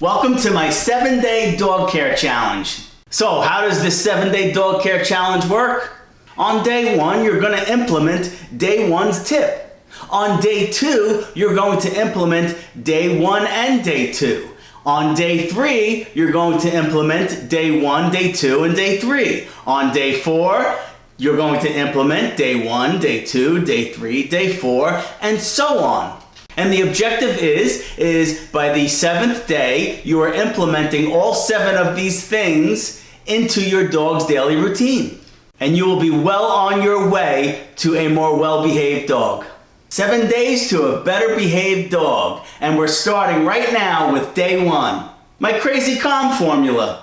Welcome to my 7-day dog care challenge. So how does this 7-day dog care challenge work? On day 1, you're going to implement day 1's tip. On day 2, you're going to implement day 1 and day 2. On day 3, you're going to implement day 1, day 2, and day 3. On day 4, you're going to implement day 1, day 2, day 3, day 4, and so on. And the objective is by the 7th day, you are implementing all 7 of these things into your dog's daily routine. And you will be well on your way to a more well-behaved dog. 7 days to a better behaved dog. And we're starting right now with day 1. My crazy calm formula.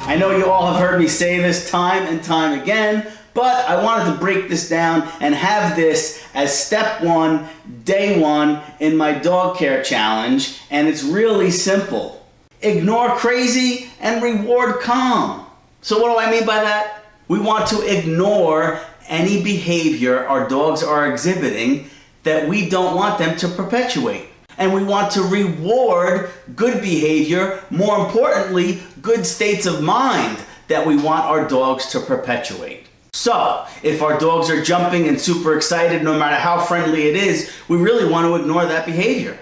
I know you all have heard me say this time and time again, but I wanted to break this down and have this as step 1, day 1 in my dog care challenge, and it's really simple. Ignore crazy and reward calm. So what do I mean by that? We want to ignore any behavior our dogs are exhibiting that we don't want them to perpetuate. And we want to reward good behavior, more importantly, good states of mind that we want our dogs to perpetuate. So, if our dogs are jumping and super excited, no matter how friendly it is, we really want to ignore that behavior.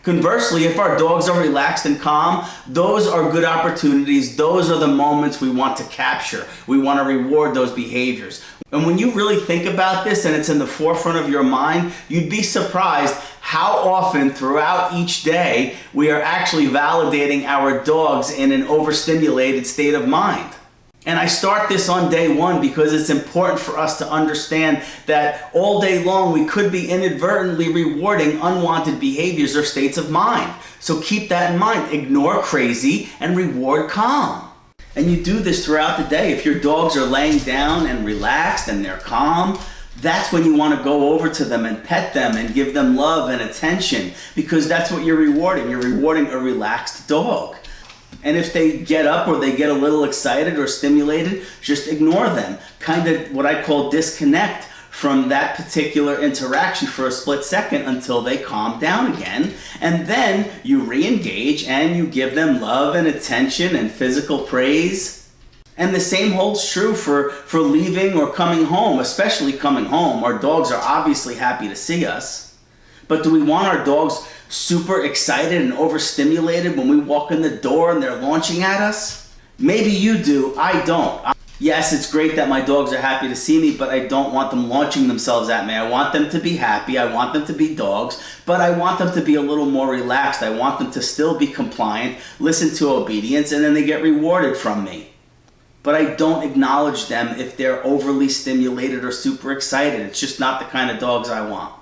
Conversely, if our dogs are relaxed and calm, those are good opportunities. Those are the moments we want to capture. We want to reward those behaviors. And when you really think about this and it's in the forefront of your mind, you'd be surprised how often throughout each day we are actually validating our dogs in an overstimulated state of mind. And I start this on day 1 because it's important for us to understand that all day long we could be inadvertently rewarding unwanted behaviors or states of mind. So keep that in mind. Ignore crazy and reward calm. And you do this throughout the day. If your dogs are laying down and relaxed and they're calm, that's when you want to go over to them and pet them and give them love and attention, because that's what you're rewarding. You're rewarding a relaxed dog. And if they get up or they get a little excited or stimulated, just ignore them. Kind of what I call disconnect from that particular interaction for a split second until they calm down again. And then you re-engage and you give them love and attention and physical praise. And the same holds true for leaving or coming home, especially coming home. Our dogs are obviously happy to see us. But do we want our dogs super excited and overstimulated when we walk in the door and they're launching at us? Maybe you do, I don't. Yes, it's great that my dogs are happy to see me, but I don't want them launching themselves at me. I want them to be happy, I want them to be dogs, but I want them to be a little more relaxed. I want them to still be compliant, listen to obedience, and then they get rewarded from me. But I don't acknowledge them if they're overly stimulated or super excited. It's just not the kind of dogs I want.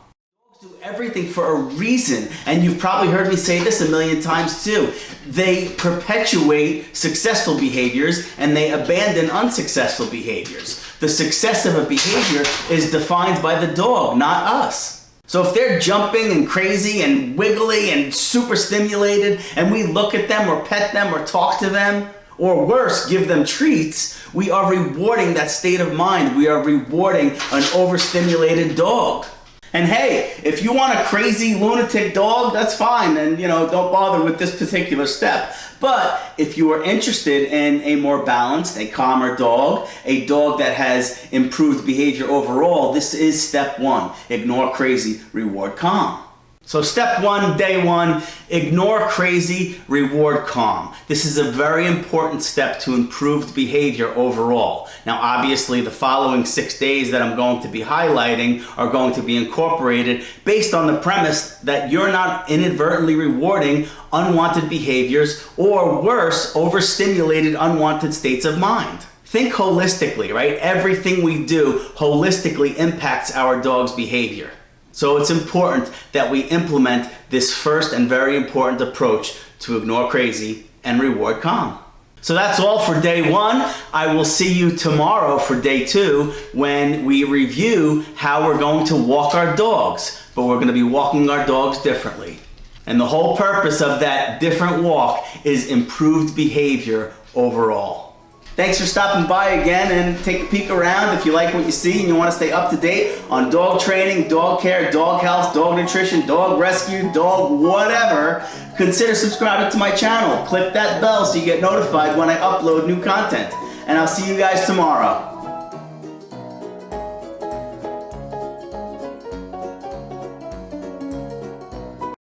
Do everything for a reason, and you've probably heard me say this a million times too. They perpetuate successful behaviors and they abandon unsuccessful behaviors. The success of a behavior is defined by the dog, not us. So if they're jumping and crazy and wiggly and super stimulated and we look at them or pet them or talk to them, or worse, give them treats, we are rewarding that state of mind. We are rewarding an overstimulated dog. And hey, if you want a crazy lunatic dog, that's fine, and don't bother with this particular step. But if you are interested in a more balanced, a calmer dog, a dog that has improved behavior overall, this is step 1. Ignore crazy, reward calm. So step 1, day 1, ignore crazy, reward calm. This is a very important step to improved behavior overall. Now obviously the following 6 days that I'm going to be highlighting are going to be incorporated based on the premise that you're not inadvertently rewarding unwanted behaviors or worse, overstimulated unwanted states of mind. Think holistically, right? Everything we do holistically impacts our dog's behavior. So it's important that we implement this first and very important approach to ignore crazy and reward calm. So that's all for day 1. I will see you tomorrow for day 2 when we review how we're going to walk our dogs. But we're going to be walking our dogs differently. And the whole purpose of that different walk is improved behavior overall. Thanks for stopping by again, and take a peek around if you like what you see and you want to stay up to date on dog training, dog care, dog health, dog nutrition, dog rescue, dog whatever. Consider subscribing to my channel. Click that bell so you get notified when I upload new content. And I'll see you guys tomorrow.